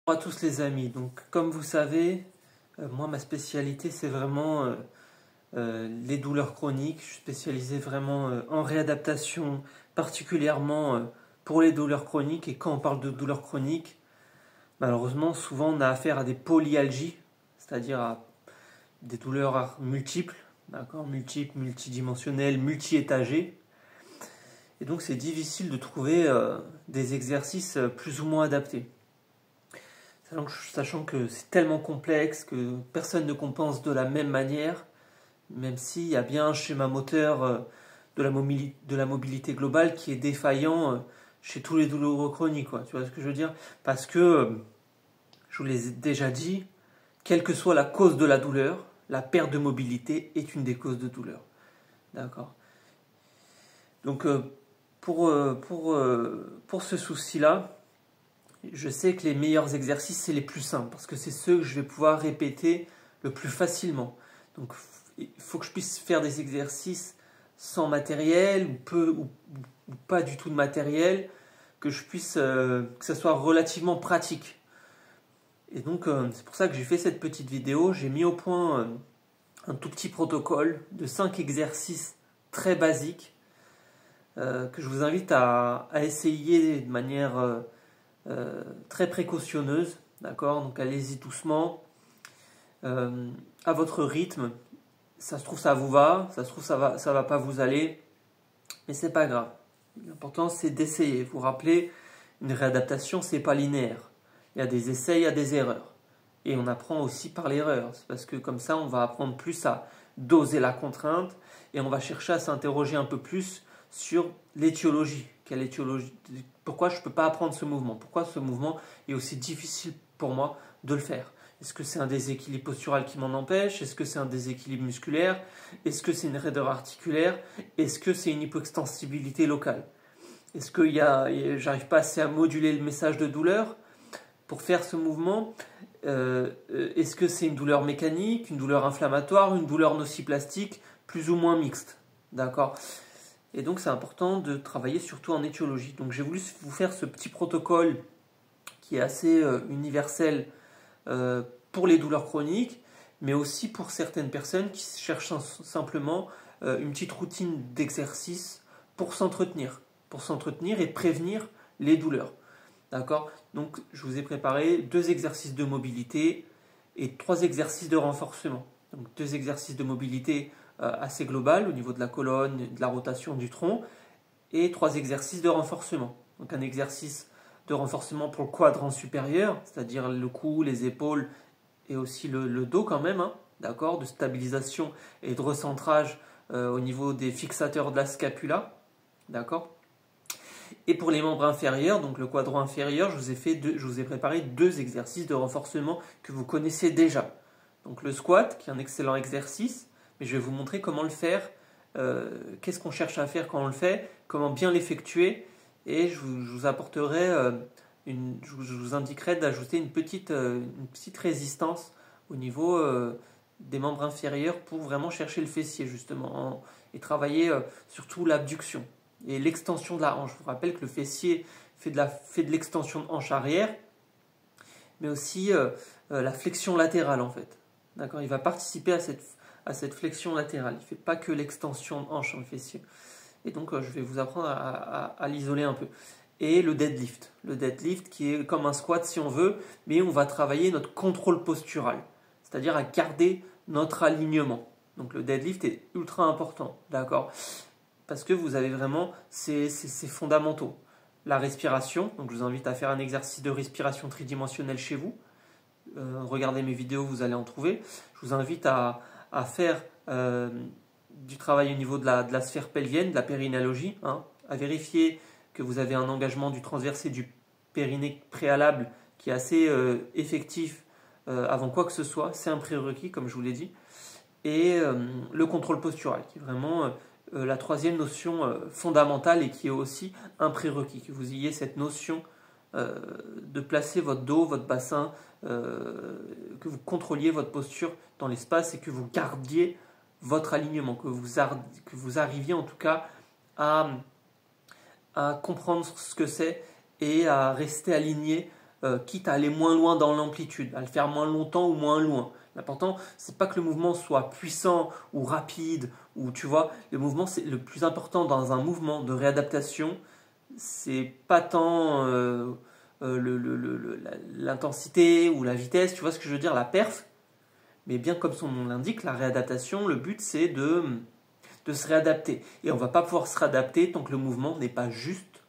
Bonjour à tous les amis, donc comme vous savez, moi ma spécialité c'est vraiment les douleurs chroniques. Je suis spécialisé vraiment en réadaptation, particulièrement pour les douleurs chroniques. Et quand on parle de douleurs chroniques, malheureusement souvent on a affaire à des polyalgies, c'est-à-dire à des douleurs multiples, d'accord, multiples, multidimensionnelles, multi-étagées. Et donc c'est difficile de trouver des exercices plus ou moins adaptés. Sachant que c'est tellement complexe que personne ne compense de la même manière, même s'il y a bien un schéma moteur de la mobilité globale qui est défaillant chez tous les douloureux chroniques, quoi. Tu vois ce que je veux dire? Parce que, je vous l'ai déjà dit, quelle que soit la cause de la douleur, la perte de mobilité est une des causes de douleur. D'accord? Donc, pour ce souci-là, je sais que les meilleurs exercices, c'est les plus simples, parce que c'est ceux que je vais pouvoir répéter le plus facilement. Donc, il faut que je puisse faire des exercices sans matériel, ou pas du tout de matériel, que je puisse, que ça soit relativement pratique. Et donc, c'est pour ça que j'ai fait cette petite vidéo. J'ai mis au point un tout petit protocole de 5 exercices très basiques, que je vous invite à essayer de manière très précautionneuse, d'accord? Donc allez-y doucement, à votre rythme. Ça se trouve ça vous va, ça se trouve ça va pas vous aller, mais c'est pas grave. L'important c'est d'essayer. Vous rappelez, une réadaptation c'est pas linéaire. Il y a des essais, il y a des erreurs, et on apprend aussi par l'erreur. C'est parce que comme ça on va apprendre plus à doser la contrainte et on va chercher à s'interroger un peu plus sur l'étiologie. Quelle étiologie? Pourquoi je ne peux pas apprendre ce mouvement? Pourquoi ce mouvement est aussi difficile pour moi de le faire? Est-ce que c'est un déséquilibre postural qui m'en empêche? Est-ce que c'est un déséquilibre musculaire? Est-ce que c'est une raideur articulaire? Est-ce que c'est une hypoextensibilité locale? Est-ce que j'arrive pas assez à moduler le message de douleur pour faire ce mouvement? Est-ce que c'est une douleur mécanique, une douleur inflammatoire, une douleur nociplastique, plus ou moins mixte? D'accord? Et donc c'est important de travailler surtout en étiologie. Donc j'ai voulu vous faire ce petit protocole qui est assez universel pour les douleurs chroniques, mais aussi pour certaines personnes qui cherchent simplement une petite routine d'exercice pour s'entretenir et prévenir les douleurs. D'accord? Donc je vous ai préparé 2 exercices de mobilité et 3 exercices de renforcement. Donc 2 exercices de mobilité assez global au niveau de la colonne, de la rotation du tronc, et 3 exercices de renforcement. Donc un exercice de renforcement pour le quadrant supérieur, c'est-à-dire le cou, les épaules et aussi le dos quand même, hein, d'accord, de stabilisation et de recentrage au niveau des fixateurs de la scapula, d'accord. Et pour les membres inférieurs, donc le quadrant inférieur, je vous ai préparé 2 exercices de renforcement que vous connaissez déjà. Donc le squat, qui est un excellent exercice, mais je vais vous montrer comment le faire, qu'est-ce qu'on cherche à faire quand on le fait, comment bien l'effectuer, et je vous apporterai, je vous indiquerai d'ajouter une petite résistance au niveau des membres inférieurs pour vraiment chercher le fessier justement, et travailler surtout l'abduction et l'extension de la hanche. Je vous rappelle que le fessier fait de l'extension de hanche arrière, mais aussi la flexion latérale en fait. D'accord, il va participer à cette flexion latérale. Il ne fait pas que l'extension de hanche, le fessier. Et donc, je vais vous apprendre à l'isoler un peu. Et le deadlift. Le deadlift qui est comme un squat si on veut, mais on va travailler notre contrôle postural. C'est-à-dire à garder notre alignement. Donc le deadlift est ultra important. D'accord? Parce que vous avez vraiment ces fondamentaux. La respiration. Donc je vous invite à faire un exercice de respiration tridimensionnelle chez vous. Regardez mes vidéos, vous allez en trouver. Je vous invite à faire du travail au niveau de la sphère pelvienne, de la périnéalogie, hein, à vérifier que vous avez un engagement du transversé du périnée préalable qui est assez effectif avant quoi que ce soit. C'est un prérequis, comme je vous l'ai dit. Et le contrôle postural, qui est vraiment la 3e notion fondamentale et qui est aussi un prérequis, que vous ayez cette notion de placer votre dos, votre bassin, que vous contrôliez votre posture dans l'espace et que vous gardiez votre alignement, que vous arriviez en tout cas à comprendre ce que c'est et à rester aligné quitte à aller moins loin dans l'amplitude, à le faire moins longtemps ou moins loin. L'important, c'est pas que le mouvement soit puissant ou rapide, ou tu vois, le mouvement, c'est le plus important dans un mouvement de réadaptation, c'est pas tant l'intensité ou la vitesse, tu vois ce que je veux dire, la perf, mais bien comme son nom l'indique, la réadaptation, le but c'est de se réadapter. Et on ne va pas pouvoir se réadapter tant que le mouvement n'est pas juste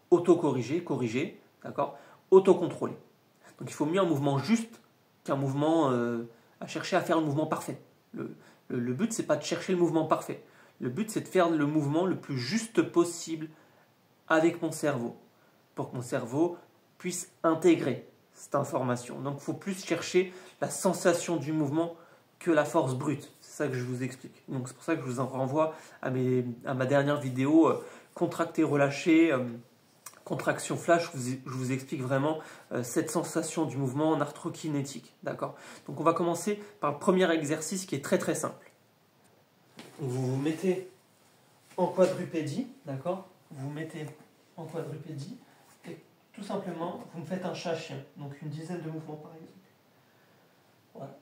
corrigé, d'accord, autocontrôlé. Donc il faut mieux un mouvement juste qu'un mouvement à chercher à faire le mouvement parfait. Le but, c'est pas de chercher le mouvement parfait. Le but, c'est de faire le mouvement le plus juste possible avec mon cerveau, pour que mon cerveau puisse intégrer cette information. Donc il faut plus chercher la sensation du mouvement que la force brute. C'est ça que je vous explique. Donc c'est pour ça que je vous en renvoie à ma dernière vidéo contracter, relâcher, contraction flash. Je vous explique vraiment cette sensation du mouvement en arthrokinétique. D'accord. Donc on va commencer par le premier exercice qui est très très simple. Vous vous mettez en quadrupédie, d'accord. Vous vous mettez en quadrupédie et tout simplement vous me faites un chat-chien, donc une dizaine de mouvements par exemple. Voilà.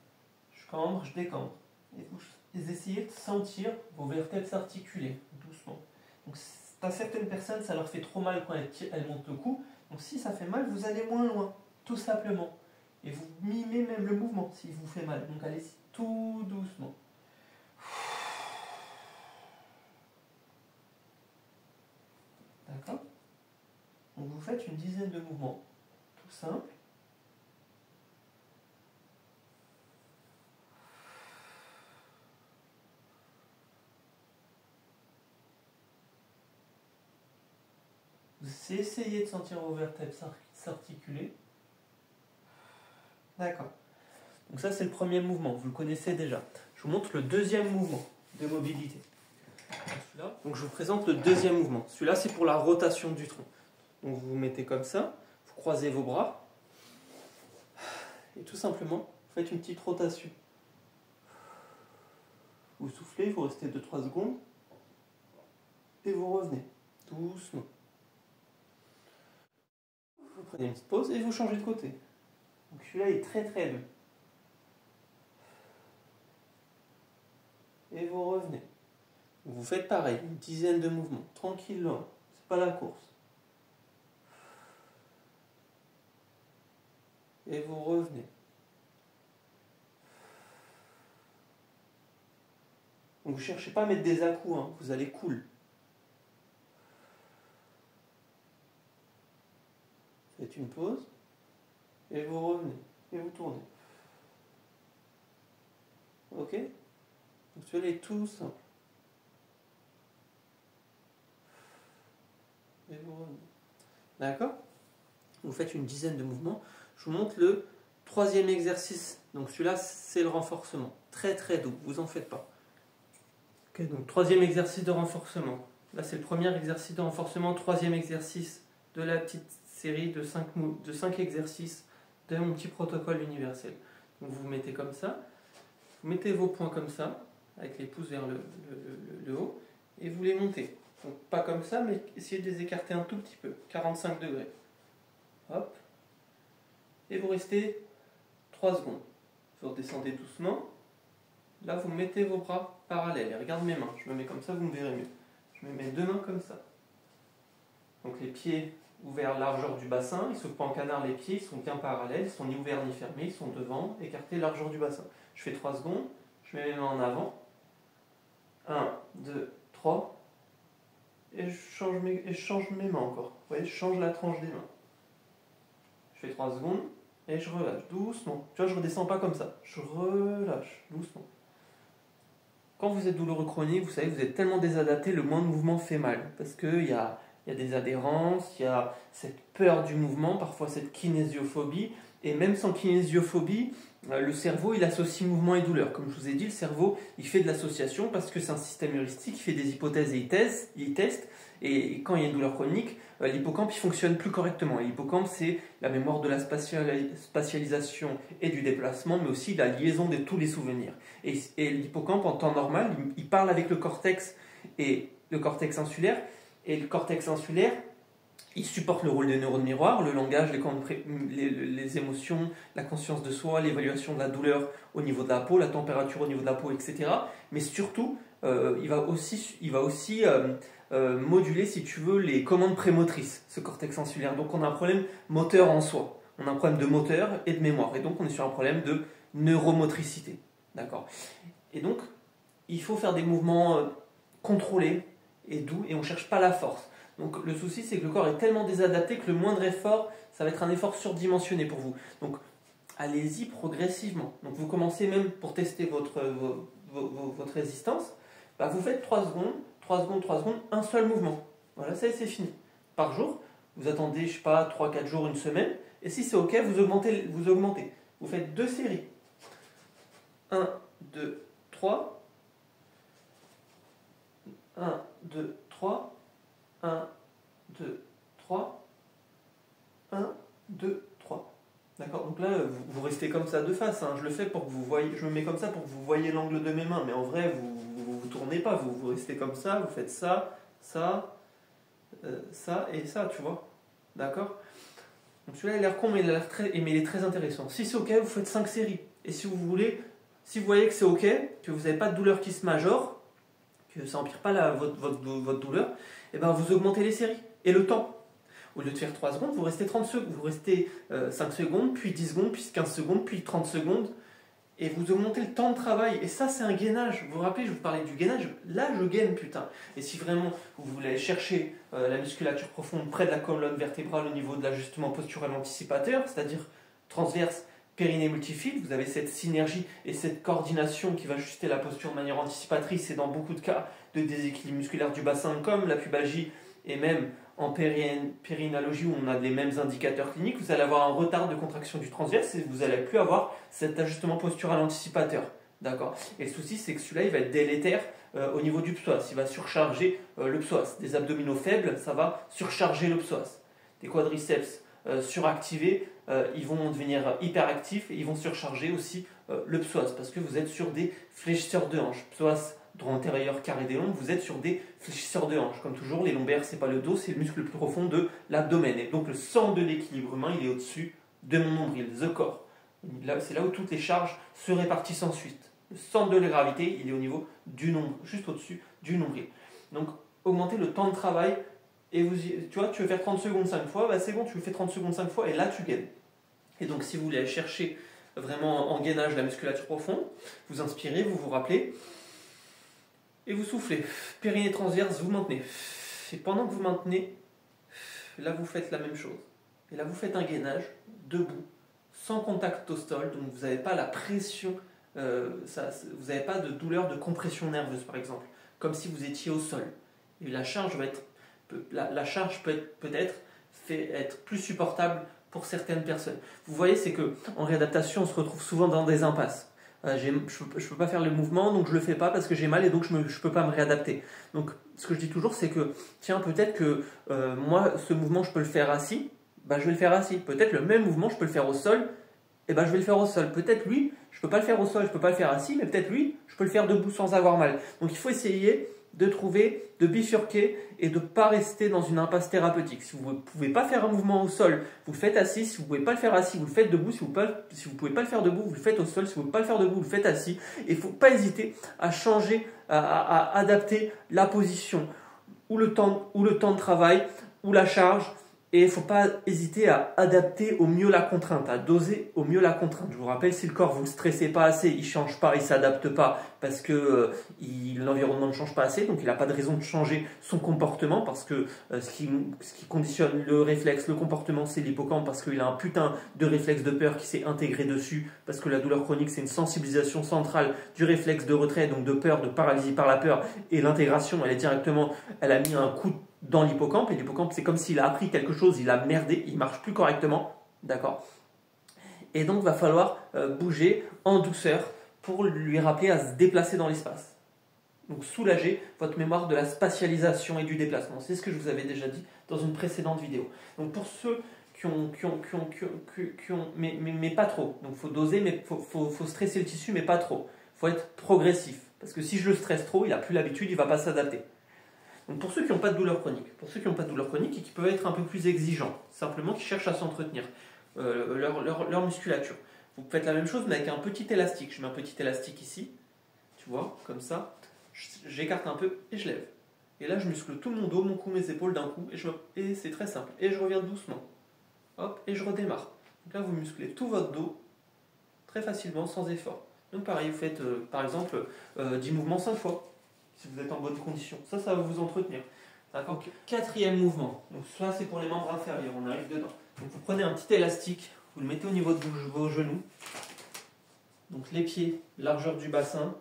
Je cambre, je décambre. Et vous essayez de sentir vos vertèbres s'articuler doucement. Donc, à certaines personnes, ça leur fait trop mal quand elles montent le cou. Donc, si ça fait mal, vous allez moins loin, tout simplement. Et vous mimez même le mouvement s'il vous fait mal. Donc, allez-y tout doucement. D'accord? Donc, vous faites une dizaine de mouvements, tout simple. Vous essayez de sentir vos vertèbres s'articuler. D'accord. Donc ça, c'est le premier mouvement. Vous le connaissez déjà. Je vous montre le deuxième mouvement de mobilité. Donc je vous présente le deuxième mouvement. Celui-là, c'est pour la rotation du tronc. Donc vous vous mettez comme ça. Vous croisez vos bras. Et tout simplement, vous faites une petite rotation. Vous soufflez, vous restez 2-3 secondes. Et vous revenez. Doucement. Vous prenez une petite pause et vous changez de côté. Donc celui-là est très très long. Et vous revenez. Vous faites pareil, une dizaine de mouvements, tranquillement. C'est pas la course. Et vous revenez. Donc vous ne cherchez pas à mettre des à-coups, hein. Vous allez cool. Faites une pause. Et vous revenez. Et vous tournez. Ok? Donc celui-là est tout simple. Et vous revenez. D'accord? Vous faites une dizaine de mouvements. Je vous montre le troisième exercice. Donc celui-là, c'est le renforcement. Très très doux, vous en faites pas. Ok, donc troisième exercice de renforcement. Là, c'est le premier exercice de renforcement, troisième exercice de la petite série de 5 exercices de mon petit protocole universel. Donc vous vous mettez comme ça, vous mettez vos poings comme ça, avec les pouces vers le haut, et vous les montez. Donc pas comme ça, mais essayez de les écarter un tout petit peu, 45 degrés. Hop. Et vous restez 3 secondes. Vous redescendez doucement. Là, vous mettez vos bras parallèles. Et regarde mes mains. Je me mets comme ça, vous me verrez mieux. Je me mets 2 mains comme ça. Donc les pieds ouverts largeur du bassin. Ils ne sont pas en canard, les pieds. Ils sont bien parallèles. Ils sont ni ouverts ni fermés. Ils sont devant, écartés largeur du bassin. Je fais 3 secondes. Je mets mes mains en avant. 1, 2, 3. Et je change mes mains encore. Vous voyez, je change la tranche des mains. Je fais 3 secondes. Et je relâche doucement. Tu vois, je ne redescends pas comme ça. Je relâche doucement. Quand vous êtes douloureux chronique, vous savez, vous êtes tellement désadapté, le moindre mouvement fait mal. Parce qu'il y a des adhérences, il y a cette peur du mouvement, parfois cette kinésiophobie. Et même sans kinésiophobie, le cerveau, il associe mouvement et douleur. Comme je vous ai dit, le cerveau, il fait de l'association parce que c'est un système heuristique, il fait des hypothèses et il teste. Et quand il y a une douleur chronique, l'hippocampe il fonctionne plus correctement. Et l'hippocampe, c'est la mémoire de la spatialisation et du déplacement, mais aussi la liaison de tous les souvenirs. Et l'hippocampe, en temps normal, il parle avec le cortex et le cortex insulaire. Et le cortex insulaire, Il supporte le rôle des neurones miroirs, le langage, les émotions, la conscience de soi, l'évaluation de la douleur au niveau de la peau, la température au niveau de la peau, etc. Mais surtout, il va aussi moduler, si tu veux, les commandes prémotrices, ce cortex insulaire. Donc on a un problème moteur en soi. On a un problème de moteur et de mémoire. Et donc on est sur un problème de neuromotricité. D'accord ? Et donc, il faut faire des mouvements contrôlés et doux, et on ne cherche pas la force. Donc le souci, c'est que le corps est tellement désadapté que le moindre effort, ça va être un effort surdimensionné pour vous. Donc allez-y progressivement. Donc vous commencez même pour tester votre résistance, bah, vous faites 3 secondes, 3 secondes, 3 secondes, un seul mouvement. Voilà, ça c'est fini. Par jour, vous attendez, je sais pas, 3-4 jours, une semaine, et si c'est ok, vous augmentez. Vous faites 2 séries. 1, 2, 3. 1, 2, 3. 1, 2, 3. 1, 2, 3. D'accord ? Donc là, vous restez comme ça de face. Hein. Je le fais pour que vous voyez. Je me mets comme ça pour que vous voyez l'angle de mes mains. Mais en vrai, vous tournez pas. Vous restez comme ça. Vous faites ça, ça, ça et ça, tu vois ? D'accord ? Donc celui-là, il a l'air con, mais il est très intéressant. Si c'est ok, vous faites 5 séries. Et si vous voulez, si vous voyez que c'est ok, que vous n'avez pas de douleur qui se majore, que ça n'empire pas votre douleur, et ben vous augmentez les séries et le temps. Au lieu de faire 3 secondes, vous restez 30 secondes, vous restez 5 secondes, puis 10 secondes, puis 15 secondes, puis 30 secondes, et vous augmentez le temps de travail. Et ça, c'est un gainage. Vous vous rappelez, je vous parlais du gainage. Là, je gaine, putain. Et si vraiment vous voulez aller chercher la musculature profonde près de la colonne vertébrale au niveau de l'ajustement postural anticipateur, c'est-à-dire transverse, périnée multifide, vous avez cette synergie et cette coordination qui va ajuster la posture de manière anticipatrice, et dans beaucoup de cas de déséquilibre musculaire du bassin, comme la pubalgie et même en périnalogie où on a les mêmes indicateurs cliniques, vous allez avoir un retard de contraction du transverse et vous n'allez plus avoir cet ajustement postural anticipateur. D'accord ? Et le souci, c'est que celui-là, il va être délétère au niveau du psoas. Il va surcharger le psoas. Des abdominaux faibles, ça va surcharger le psoas. Des quadriceps suractivés, ils vont devenir hyperactifs et ils vont surcharger aussi le psoas parce que vous êtes sur des fléchisseurs de hanche. Psoas droit antérieur carré des lombes, vous êtes sur des fléchisseurs de hanche. Comme toujours, les lombaires, c'est pas le dos, c'est le muscle le plus profond de l'abdomen. Et donc le centre de l'équilibre humain, il est au-dessus de mon nombril, the core. C'est là où toutes les charges se répartissent ensuite. Le centre de la gravité, il est au niveau du nombre, juste au-dessus du nombril. Donc augmenter le temps de travail. Et tu vois, tu veux faire 30 secondes 5 fois, bah c'est bon, tu le fais 30 secondes 5 fois et là tu gagnes. Et donc si vous voulez aller chercher vraiment en gainage la musculature profonde, vous inspirez, vous vous rappelez, et vous soufflez. Périnée transverse, vous maintenez. Et pendant que vous maintenez, là vous faites la même chose. Et là vous faites un gainage, debout, sans contact au sol, donc vous n'avez pas la pression, vous n'avez pas de douleur de compression nerveuse par exemple, comme si vous étiez au sol. Et la charge peut être plus supportable pour certaines personnes. Vous voyez, c'est que en réadaptation, on se retrouve souvent dans des impasses. Je ne peux pas faire le mouvement, donc je ne le fais pas parce que j'ai mal et donc je ne peux pas me réadapter. Donc ce que je dis toujours, c'est que tiens, peut-être que moi, ce mouvement, je peux le faire assis, bah, je vais le faire assis. Peut-être le même mouvement, je peux le faire au sol, et bah, je vais le faire au sol. Peut-être lui, je ne peux pas le faire au sol, je ne peux pas le faire assis, mais peut-être lui, je peux le faire debout sans avoir mal. Donc il faut essayer de trouver, de bifurquer et de ne pas rester dans une impasse thérapeutique. Si vous ne pouvez pas faire un mouvement au sol, vous le faites assis. Si vous ne pouvez pas le faire assis, vous le faites debout. Si vous ne pouvez pas le faire debout, vous le faites au sol. Si vous ne pouvez pas le faire debout, vous le faites assis. Et il ne faut pas hésiter à changer, à adapter la position ou le temps de travail ou la charge. Et il ne faut pas hésiter à adapter au mieux la contrainte, à doser au mieux la contrainte. Je vous rappelle, si le corps, vous ne le stressez pas assez, il ne change pas, il ne s'adapte pas parce que l'environnement ne change pas assez, donc il n'a pas de raison de changer son comportement parce que ce qui conditionne le réflexe, le comportement, c'est l'hippocampe parce qu'il a un putain de réflexe de peur qui s'est intégré dessus parce que la douleur chronique, c'est une sensibilisation centrale du réflexe de retrait, donc de peur, de paralysie par la peur, et l'intégration, elle a mis un coup dans l'hippocampe, et l'hippocampe, c'est comme s'il a appris quelque chose, il a merdé, il ne marche plus correctement, d'accord ? Et donc, il va falloir bouger en douceur pour lui rappeler à se déplacer dans l'espace. Donc, soulager votre mémoire de la spatialisation et du déplacement. C'est ce que je vous avais déjà dit dans une précédente vidéo. Donc, pour ceux qui ont mais pas trop. Donc, il faut doser, mais faut stresser le tissu, mais pas trop. Il faut être progressif. Parce que si je le stresse trop, il n'a plus l'habitude, il ne va pas s'adapter. Donc pour ceux qui n'ont pas de douleur chronique, et qui peuvent être un peu plus exigeants, simplement qui cherchent à s'entretenir leur musculature. Vous faites la même chose mais avec un petit élastique. Je mets un petit élastique ici, tu vois, comme ça. J'écarte un peu et je lève. Et là je muscle tout mon dos, mon cou, mes épaules d'un coup et c'est très simple. Et je reviens doucement. Hop, et je redémarre. Donc là vous musclez tout votre dos très facilement, sans effort. Donc pareil, vous faites par exemple 10 mouvements 5 fois, si vous êtes en bonne condition. Ça va vous entretenir. D'accord. Donc, quatrième mouvement. Donc ça c'est pour les membres inférieurs, on arrive dedans. Donc vous prenez un petit élastique, vous le mettez au niveau de vos genoux. Donc les pieds, largeur du bassin,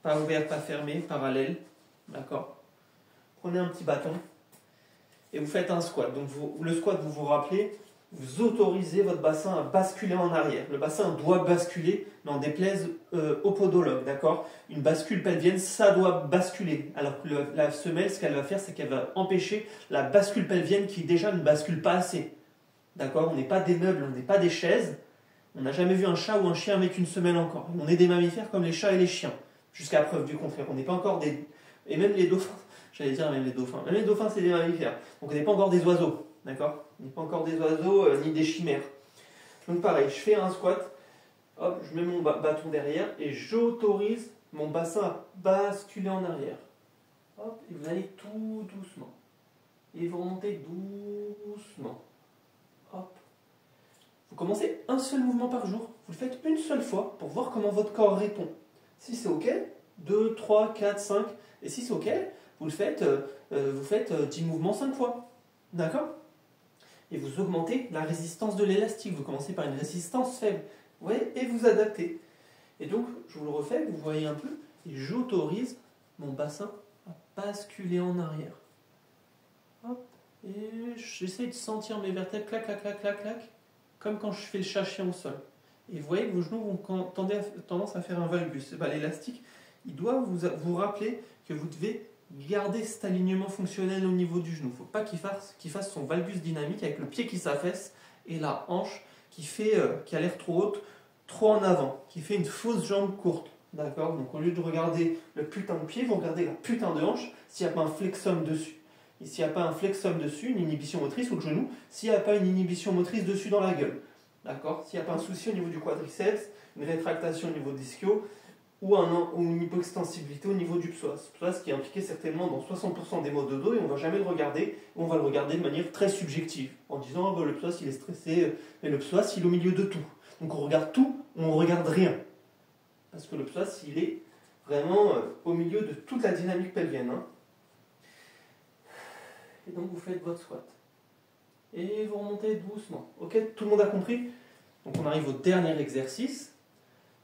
pas ouvert, pas fermé, parallèle. D'accord. Prenez un petit bâton et vous faites un squat. Donc le squat, vous vous rappelez, vous autorisez votre bassin à basculer en arrière. Le bassin doit basculer, n'en déplaise au podologue, d'accord. Une bascule pelvienne, ça doit basculer. Alors que la semelle, ce qu'elle va faire, c'est qu'elle va empêcher la bascule pelvienne qui déjà ne bascule pas assez. D'accord. On n'est pas des meubles, on n'est pas des chaises. On n'a jamais vu un chat ou un chien avec une semelle encore. On est des mammifères comme les chats et les chiens. Jusqu'à preuve du contraire. On n'est pas encore des... Et même les dauphins, j'allais dire même les dauphins. Même les dauphins, c'est des mammifères. Donc on n'est pas encore des oiseaux. D'accord. On n'est pas encore des oiseaux ni des chimères. Donc pareil, je fais un squat. Hop, je mets mon bâton derrière et j'autorise mon bassin à basculer en arrière. Hop, et vous allez tout doucement. Et vous remontez doucement. Hop. Vous commencez un seul mouvement par jour. Vous le faites une seule fois pour voir comment votre corps répond. Si c'est OK, 2, 3, 4, 5. Et si c'est OK, vous faites 10 mouvements 5 fois. D'accord. Et vous augmentez la résistance de l'élastique. Vous commencez par une résistance faible. Vous voyez, et vous adaptez. Et donc, je vous le refais, vous voyez un peu. Et j'autorise mon bassin à basculer en arrière. Hop. Et j'essaie de sentir mes vertèbres clac, clac, clac, clac, clac. Comme quand je fais le chat-chien au sol. Et vous voyez que vos genoux vont tendance à faire un valgus. L'élastique, il doit vous rappeler que vous devez garder cet alignement fonctionnel au niveau du genou. Il ne faut pas qu'il fasse son valgus dynamique avec le pied qui s'affaisse et la hanche qui a l'air trop haute, trop en avant, qui fait une fausse jambe courte. D'accord. Donc au lieu de regarder le putain de pied, vous regardez la putain de hanche s'il n'y a pas un flexum dessus. Et s'il n'y a pas un flexum dessus, une inhibition motrice, ou le genou, s'il n'y a pas une inhibition motrice dessus dans la gueule. D'accord. S'il n'y a pas un souci au niveau du quadriceps, une rétractation au niveau de l'ischio, ou une hypoextensibilité au niveau du psoas. Psoas qui est impliqué certainement dans 60% des maux de dos et on ne va jamais le regarder, on va le regarder de manière très subjective, en disant oh, le psoas il est stressé, mais le psoas il est au milieu de tout. Donc on regarde tout, on ne regarde rien. Parce que le psoas il est vraiment au milieu de toute la dynamique pelvienne. Hein. Et donc vous faites votre squat. Et vous remontez doucement. Ok, tout le monde a compris? Donc on arrive au dernier exercice.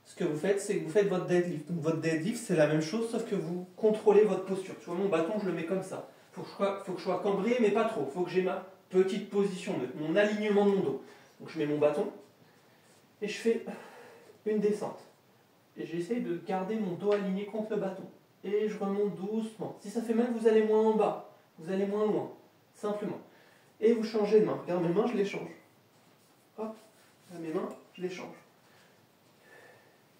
Ce que vous faites, c'est que vous faites votre deadlift. Donc votre deadlift, c'est la même chose, sauf que vous contrôlez votre posture. Tu vois, mon bâton, je le mets comme ça. Faut que je sois cambré, mais pas trop. Il faut que j'ai ma petite position, mon alignement de mon dos. Donc je mets mon bâton et je fais une descente. Et j'essaye de garder mon dos aligné contre le bâton. Et je remonte doucement. Si ça fait mal, vous allez moins en bas. Vous allez moins loin. Simplement. Et vous changez de main. Regarde mes mains, je les change. Hop, là, mes mains, je les change.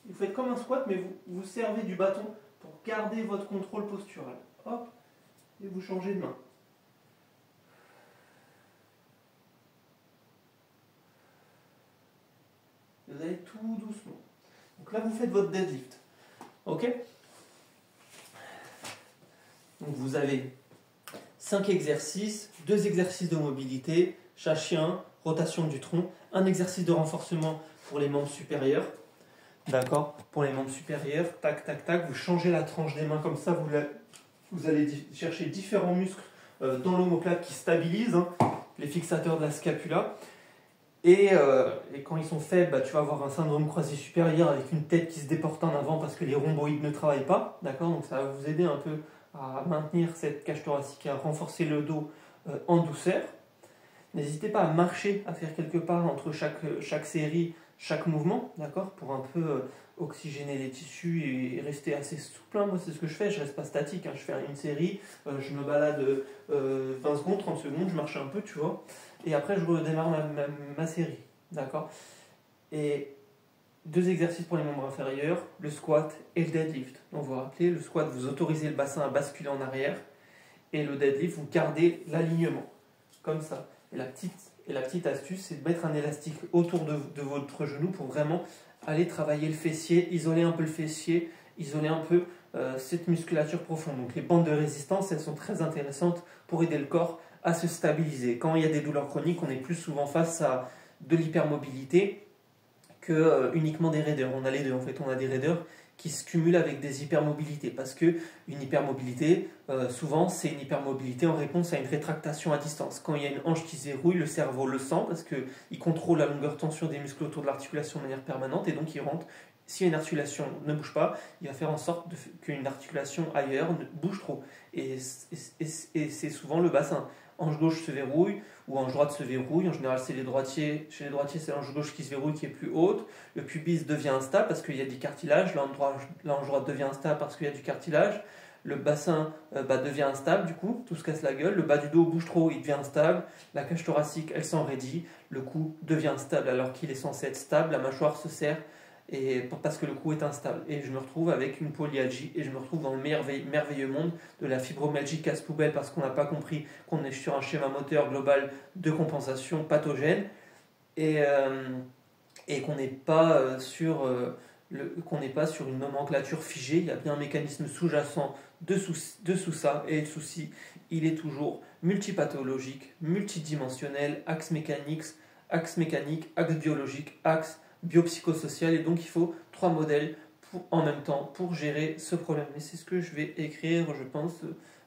Vous faites comme un squat, mais vous servez du bâton pour garder votre contrôle postural. Hop, et vous changez de main. Vous allez tout doucement. Donc là, vous faites votre deadlift. Ok? Donc vous avez 5 exercices, 2 exercices de mobilité, chat-chien, rotation du tronc, un exercice de renforcement pour les membres supérieurs. D'accord. Pour les membres supérieurs, tac, tac, tac, vous changez la tranche des mains comme ça, vous allez chercher différents muscles dans l'omoplate qui stabilisent, hein, les fixateurs de la scapula. Et quand ils sont faibles, bah, tu vas avoir un syndrome croisé supérieur avec une tête qui se déporte en avant parce que les rhomboïdes ne travaillent pas. D'accord. Donc ça va vous aider un peu à maintenir cette cage thoracique, à renforcer le dos en douceur. N'hésitez pas à marcher, à faire quelque part entre chaque série, chaque mouvement, d'accord, pour un peu oxygéner les tissus et rester assez souple. Moi, c'est ce que je fais, je reste pas statique. Hein. Je fais une série, je me balade 20 secondes, 30 secondes, je marche un peu, tu vois, et après je redémarre ma série, d'accord. Et 2 exercices pour les membres inférieurs, le squat et le deadlift. Donc vous vous rappelez, le squat, vous autorisez le bassin à basculer en arrière, et le deadlift, vous gardez l'alignement, comme ça. Et la petite astuce, c'est de mettre un élastique autour de votre genou pour vraiment aller travailler le fessier, isoler un peu le fessier, isoler un peu cette musculature profonde. Donc les bandes de résistance, elles sont très intéressantes pour aider le corps à se stabiliser. Quand il y a des douleurs chroniques, on est plus souvent face à de l'hypermobilité que uniquement des raideurs. On a les deux en fait, on a des raideurs qui se cumulent avec des hypermobilités parce que une hypermobilité, souvent c'est une hypermobilité en réponse à une rétractation à distance. Quand il y a une hanche qui se verrouille, le cerveau le sent parce qu'il contrôle la longueur de tension des muscles autour de l'articulation de manière permanente et donc il rentre. Si une articulation ne bouge pas, il va faire en sorte qu'une articulation ailleurs bouge trop. Et c'est souvent le bassin. Hanche gauche se verrouille ou hanche droite se verrouille. En général, c'est les droitiers. Chez les droitiers, c'est l'hanche gauche qui se verrouille, qui est plus haute. Le pubis devient instable parce qu'il y a du cartilage. La hanche droite devient instable parce qu'il y a du cartilage. Le bassin devient instable, du coup, tout se casse la gueule. Le bas du dos bouge trop, il devient instable. La cage thoracique, elle s'enraidit. Le cou devient instable alors qu'il est censé être stable. La mâchoire se serre parce que le cou est instable. Et je me retrouve avec une polyalgie et je me retrouve dans le merveilleux monde de la fibromyalgie casse-poubelle parce qu'on n'a pas compris qu'on est sur un schéma moteur global de compensation pathogène et qu'on n'est pas sur une nomenclature figée. Il y a bien un mécanisme sous-jacent dessous ça, et le souci, il est toujours multipathologique, multidimensionnel, axe mécanique, axe biologique, axe biopsychosocial, et donc il faut 3 modèles en même temps pour gérer ce problème. Et c'est ce que je vais écrire, je pense,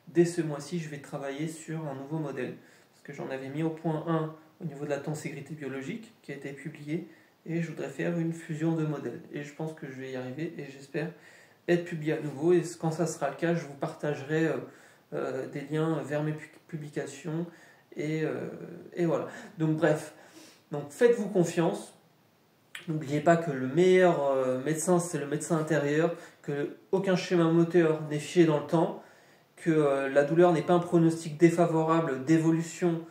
dès ce mois-ci. Je vais travailler sur un nouveau modèle, parce que j'en avais mis au point 1 au niveau de la tenségrité biologique, qui a été publié, et je voudrais faire une fusion de modèles. Et je pense que je vais y arriver, et j'espère être publié à nouveau, et quand ça sera le cas, je vous partagerai des liens vers mes publications, et voilà. Donc bref, donc faites-vous confiance. N'oubliez pas que le meilleur médecin, c'est le médecin intérieur, que aucun schéma moteur n'est figé dans le temps, que la douleur n'est pas un pronostic défavorable d'évolution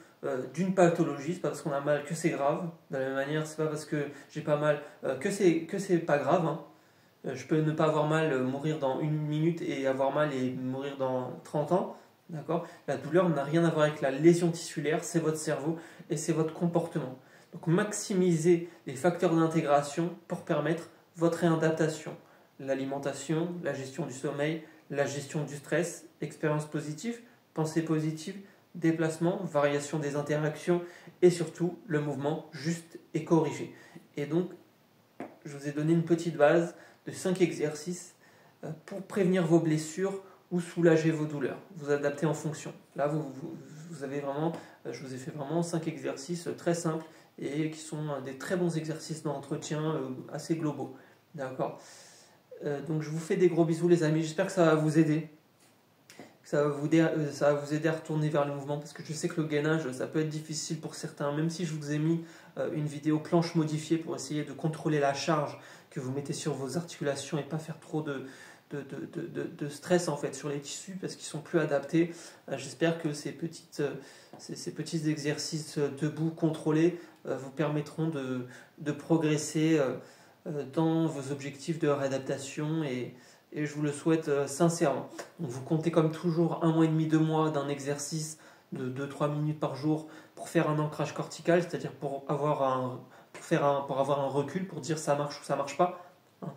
d'une pathologie. C'est pas parce qu'on a mal que c'est grave. De la même manière, c'est pas parce que j'ai pas mal que c'est pas grave. Hein. Je peux ne pas avoir mal, mourir dans 1 minute et avoir mal et mourir dans 30 ans. D'accord ? La douleur n'a rien à voir avec la lésion tissulaire, c'est votre cerveau et c'est votre comportement. Donc maximisez les facteurs d'intégration pour permettre votre réadaptation. L'alimentation, la gestion du sommeil, la gestion du stress, expérience positive, pensée positive, déplacement, variation des interactions et surtout le mouvement juste et corrigé. Et donc, je vous ai donné une petite base de 5 exercices pour prévenir vos blessures ou soulager vos douleurs. Vous adaptez en fonction. Là, vous avez vraiment, je vous ai fait vraiment 5 exercices très simples et qui sont des très bons exercices d'entretien assez globaux. D'accord ? Donc je vous fais des gros bisous les amis, j'espère que ça va vous aider. Ça va vous aider à retourner vers le mouvement, parce que je sais que le gainage, ça peut être difficile pour certains, même si je vous ai mis une vidéo planche modifiée pour essayer de contrôler la charge que vous mettez sur vos articulations et pas faire trop de stress en fait sur les tissus parce qu'ils sont plus adaptés. J'espère que ces petits exercices debout contrôlés vous permettront de progresser dans vos objectifs de réadaptation et je vous le souhaite sincèrement. Donc vous comptez comme toujours 1 mois et demi, 2 mois d'un exercice de 2-3 minutes par jour pour faire un ancrage cortical, c'est-à-dire pour avoir un recul, pour dire ça marche ou ça marche pas.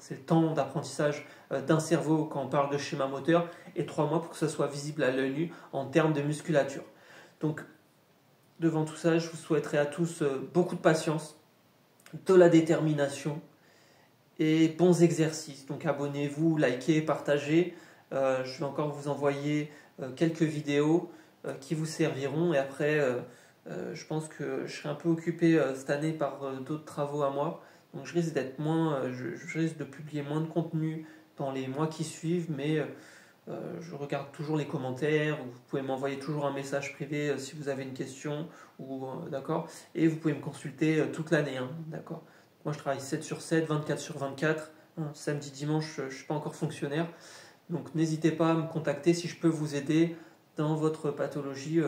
C'est le temps d'apprentissage d'un cerveau quand on parle de schéma moteur, et 3 mois pour que ça soit visible à l'œil nu en termes de musculature. Donc devant tout ça, je vous souhaiterais à tous beaucoup de patience, de la détermination et bons exercices. Donc abonnez-vous, likez, partagez. Je vais encore vous envoyer quelques vidéos qui vous serviront, et après je pense que je serai un peu occupé cette année par d'autres travaux à moi. Donc je risque d'être je risque de publier moins de contenu dans les mois qui suivent, mais je regarde toujours les commentaires. Vous pouvez m'envoyer toujours un message privé si vous avez une question, d'accord. Et vous pouvez me consulter toute l'année, hein, d'accord. Moi je travaille 7/7, 24/24, hein, samedi, dimanche, je ne suis pas encore fonctionnaire. Donc n'hésitez pas à me contacter si je peux vous aider dans votre pathologie.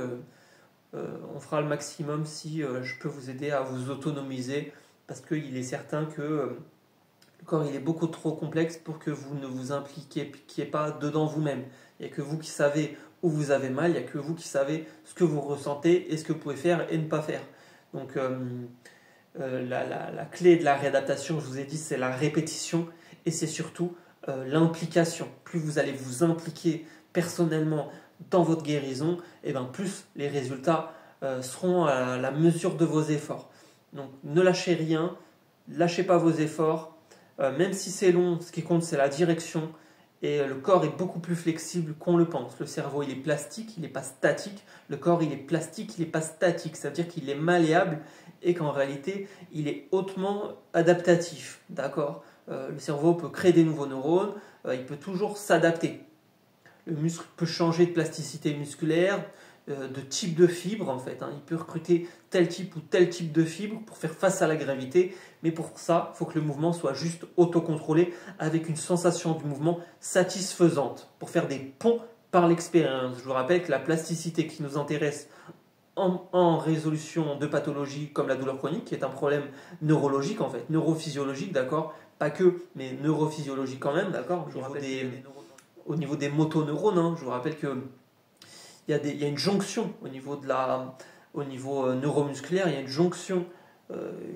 On fera le maximum si je peux vous aider à vous autonomiser, parce qu'il est certain que le corps il est beaucoup trop complexe pour que vous ne vous impliquiez pas dedans vous-même. Il n'y a que vous qui savez où vous avez mal, il n'y a que vous qui savez ce que vous ressentez et ce que vous pouvez faire et ne pas faire. Donc la clé de la réadaptation, je vous ai dit, c'est la répétition et c'est surtout l'implication. Plus vous allez vous impliquer personnellement dans votre guérison, et bien plus les résultats seront à la mesure de vos efforts. Donc ne lâchez rien, lâchez pas vos efforts, même si c'est long, ce qui compte c'est la direction. Et le corps est beaucoup plus flexible qu'on le pense. Le cerveau, il est plastique, il n'est pas statique. Le corps, il est plastique, il n'est pas statique. Ça veut dire qu'il est malléable et qu'en réalité, il est hautement adaptatif. D'accord ? Le cerveau peut créer des nouveaux neurones, il peut toujours s'adapter. Le muscle peut changer de plasticité musculaire, de type de fibre en fait. Il peut recruter tel type ou tel type de fibre pour faire face à la gravité. Mais pour ça, il faut que le mouvement soit juste autocontrôlé avec une sensation du mouvement satisfaisante pour faire des ponts par l'expérience. Je vous rappelle que la plasticité qui nous intéresse en résolution de pathologies comme la douleur chronique, qui est un problème neurologique en fait, neurophysiologique, d'accord, pas que, mais neurophysiologique quand même, d'accord, au niveau des motoneurones, je vous rappelle que il y a une jonction au niveau neuromusculaire, il y a une jonction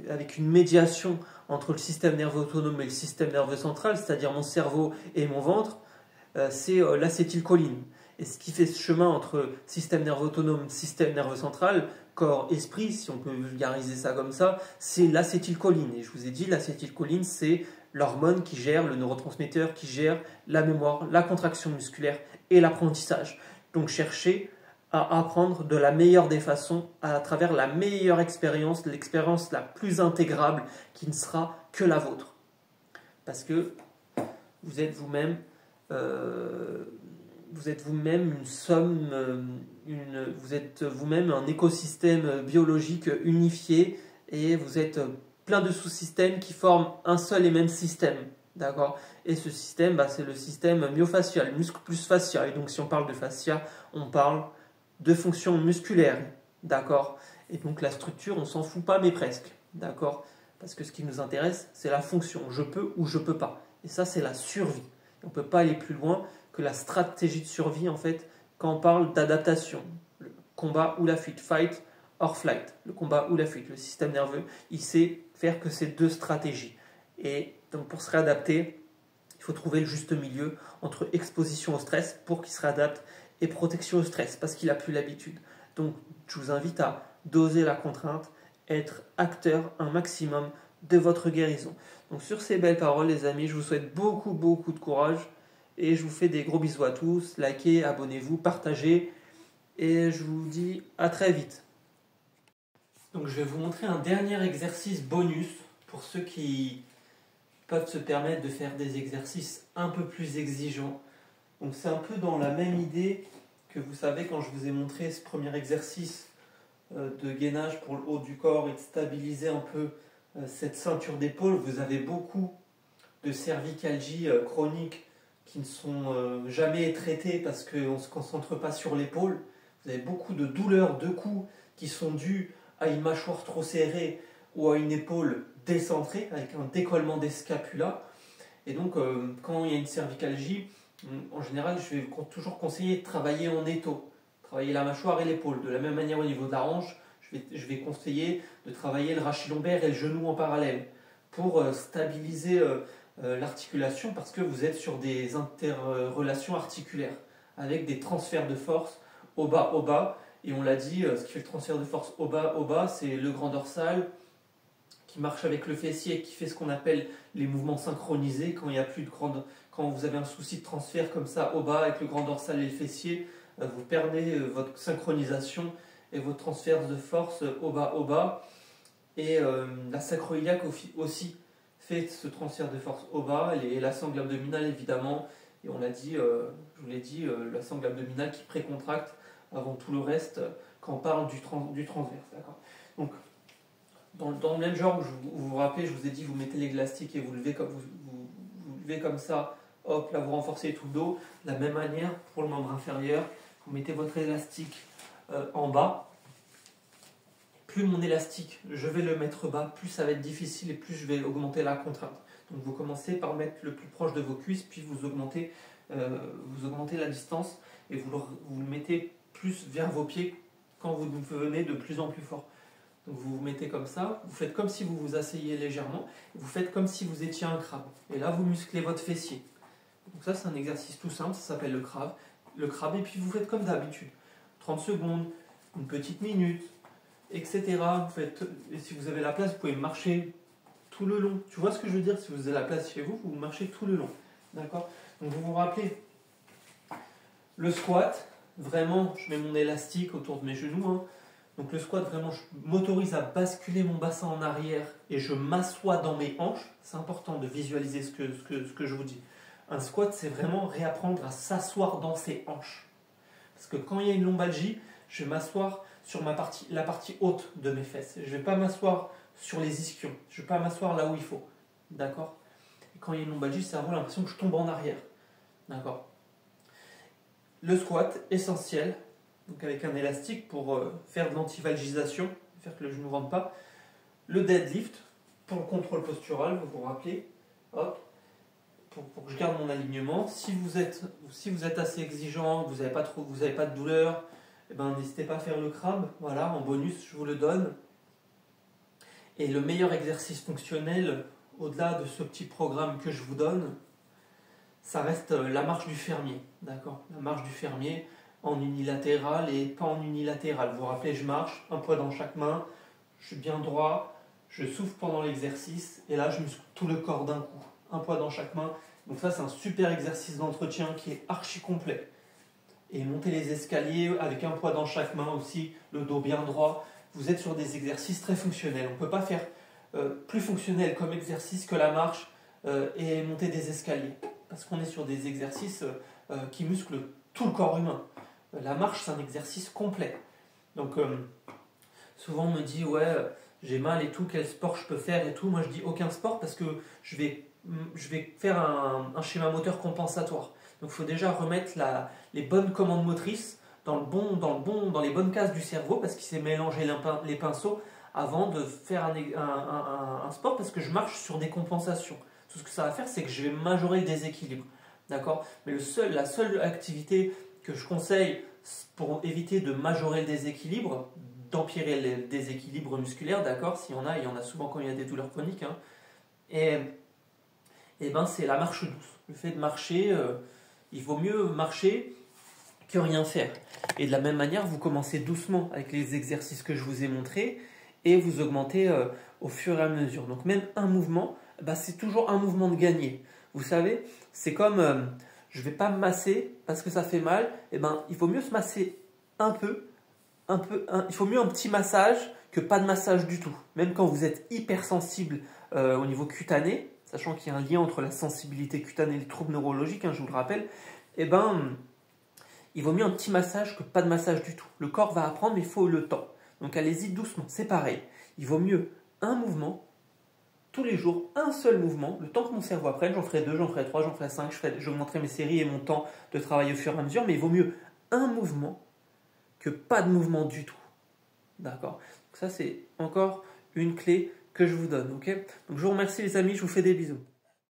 avec une médiation entre le système nerveux autonome et le système nerveux central, c'est-à-dire mon cerveau et mon ventre, c'est l'acétylcholine. Et ce qui fait ce chemin entre système nerveux autonome, système nerveux central, corps, esprit, si on peut vulgariser ça comme ça, c'est l'acétylcholine. Et je vous ai dit, l'acétylcholine, c'est l'hormone qui gère, le neurotransmetteur qui gère la mémoire, la contraction musculaire et l'apprentissage. Donc cherchez à apprendre de la meilleure des façons à travers la meilleure expérience, l'expérience la plus intégrable qui ne sera que la vôtre. Parce que vous êtes vous-même une somme, vous êtes vous-même un écosystème biologique unifié et vous êtes plein de sous-systèmes qui forment un seul et même système. D'accord ? Et ce système, c'est le système myofascial, muscle plus fascia. Et donc si on parle de fascia, on parle de fonction musculaire. D'accord ? Et donc la structure, on s'en fout pas, mais presque. D'accord ? Parce que ce qui nous intéresse, c'est la fonction. Je peux ou je peux pas. Et ça, c'est la survie. On ne peut pas aller plus loin que la stratégie de survie, en fait, quand on parle d'adaptation. Le combat ou la fuite, fight or flight. Le combat ou la fuite. Le système nerveux, il sait faire que ces deux stratégies. Et donc pour se réadapter, il faut trouver le juste milieu entre exposition au stress pour qu'il se réadapte et protection au stress parce qu'il n'a plus l'habitude. Donc je vous invite à doser la contrainte, être acteur un maximum de votre guérison. Donc sur ces belles paroles les amis, je vous souhaite beaucoup de courage et je vous fais des gros bisous à tous. Likez, abonnez-vous, partagez et je vous dis à très vite. Donc je vais vous montrer un dernier exercice bonus pour ceux qui peuvent se permettre de faire des exercices un peu plus exigeants. Donc c'est un peu dans la même idée que vous savez quand je vous ai montré ce premier exercice de gainage pour le haut du corps et de stabiliser un peu cette ceinture d'épaule. Vous avez beaucoup de cervicalgie chroniques qui ne sont jamais traitées parce qu'on ne se concentre pas sur l'épaule. Vous avez beaucoup de douleurs de cou qui sont dues à une mâchoire trop serrée ou à une épaule décentrée avec un décollement des scapulas. Et donc quand il y a une cervicalgie, en général je vais toujours conseiller de travailler en étau, travailler la mâchoire et l'épaule. De la même manière au niveau de la hanche, je vais conseiller de travailler le rachis lombaire et le genou en parallèle pour stabiliser l'articulation parce que vous êtes sur des interrelations articulaires avec des transferts de force au bas. Et on l'a dit, ce qui fait le transfert de force au bas, c'est le grand dorsal qui marche avec le fessier, qui fait ce qu'on appelle les mouvements synchronisés. Quand il y a plus de quand vous avez un souci de transfert comme ça au bas avec le grand dorsal et le fessier, vous perdez votre synchronisation et votre transfert de force au bas. Et la sacro-iliaque aussi fait ce transfert de force au bas, et la sangle abdominale évidemment. Et on l'a dit, je vous l'ai dit, la sangle abdominale qui précontracte avant tout le reste quand on parle du transverse. D'accord ? Donc, dans le même genre, vous vous rappelez, je vous ai dit, vous mettez l'élastique et vous levez comme ça, hop, là vous renforcez tout le dos. De la même manière, pour le membre inférieur, vous mettez votre élastique en bas, plus mon élastique, je vais le mettre bas, plus ça va être difficile et plus je vais augmenter la contrainte. Donc vous commencez par mettre le plus proche de vos cuisses, puis vous augmentez la distance et vous le mettez plus vers vos pieds quand vous venez de plus en plus fort. Donc vous vous mettez comme ça, vous faites comme si vous vous asseyez légèrement, vous faites comme si vous étiez un crabe. Et là vous musclez votre fessier. Donc ça c'est un exercice tout simple, ça s'appelle le crabe, et puis vous faites comme d'habitude. 30 secondes, une petite minute, etc. Et si vous avez la place, vous pouvez marcher tout le long. Tu vois ce que je veux dire? Si vous avez la place chez vous, vous marchez tout le long. D'accord? Donc vous vous rappelez, le squat, vraiment, je mets mon élastique autour de mes genoux. Hein. Donc le squat, vraiment, je m'autorise à basculer mon bassin en arrière et je m'assois dans mes hanches. C'est important de visualiser ce que je vous dis. Un squat, c'est vraiment réapprendre à s'asseoir dans ses hanches. Parce que quand il y a une lombalgie, je vais m'asseoir sur la partie haute de mes fesses. Je ne vais pas m'asseoir sur les ischions. Je ne vais pas m'asseoir là où il faut. D'accord? Et quand il y a une lombalgie, c'est vraiment l'impression que je tombe en arrière. D'accord? Le squat, essentiel. Donc avec un élastique pour faire de l'antivalgisation, faire que le genou ne rentre pas. Le deadlift, pour le contrôle postural, vous vous rappelez. Hop. Pour que je garde mon alignement. Si vous êtes assez exigeant, vous n'avez pas de douleur, eh ben, n'hésitez pas à faire le crabe. Voilà, en bonus, je vous le donne. Et le meilleur exercice fonctionnel, au-delà de ce petit programme que je vous donne, ça reste la marche du fermier. D'accord? La marche du fermier en unilatéral et pas en unilatéral. Vous vous rappelez, je marche, un poids dans chaque main, je suis bien droit, je souffle pendant l'exercice, et là, je muscle tout le corps d'un coup. Un poids dans chaque main. Donc ça, c'est un super exercice d'entretien qui est archi complet. Et monter les escaliers avec un poids dans chaque main aussi, le dos bien droit. Vous êtes sur des exercices très fonctionnels. On ne peut pas faire plus fonctionnel comme exercice que la marche et monter des escaliers. Parce qu'on est sur des exercices qui musclent tout le corps humain. La marche, c'est un exercice complet. Donc souvent on me dit, ouais, j'ai mal et tout, quel sport je peux faire et tout. Moi je dis aucun sport parce que je vais faire un schéma moteur compensatoire. Donc il faut déjà remettre les bonnes commandes motrices dans les bonnes cases du cerveau parce qu'il s'est mélangé les pinceaux avant de faire un sport parce que je marche sur des compensations. Tout ce que ça va faire, c'est que je vais majorer le déséquilibre. D'accord? Mais la seule activité que je conseille pour éviter de majorer le déséquilibre, d'empirer le déséquilibre musculaire, d'accord? S'il y en a, il y en a souvent quand il y a des douleurs chroniques, hein, et ben c'est la marche douce. Le fait de marcher, il vaut mieux marcher que rien faire. Et de la même manière, vous commencez doucement avec les exercices que je vous ai montrés et vous augmentez au fur et à mesure. Donc même un mouvement, bah, c'est toujours un mouvement de gagné. Vous savez, c'est comme je ne vais pas me masser parce que ça fait mal. Et ben, il vaut mieux se masser un peu, il faut mieux un petit massage que pas de massage du tout. Même quand vous êtes hypersensible au niveau cutané, sachant qu'il y a un lien entre la sensibilité cutanée et les troubles neurologiques, hein, je vous le rappelle, et ben, il vaut mieux un petit massage que pas de massage du tout. Le corps va apprendre, mais il faut le temps. Donc allez-y doucement, c'est pareil. Il vaut mieux un mouvement, tous les jours, un seul mouvement, le temps que mon cerveau apprenne, j'en ferai 2, j'en ferai 3, j'en ferai 5, j'augmenterai mes séries et mon temps de travail au fur et à mesure, mais il vaut mieux un mouvement que pas de mouvement du tout. D'accord? Ça, c'est encore une clé que je vous donne. Ok? Donc je vous remercie les amis, je vous fais des bisous.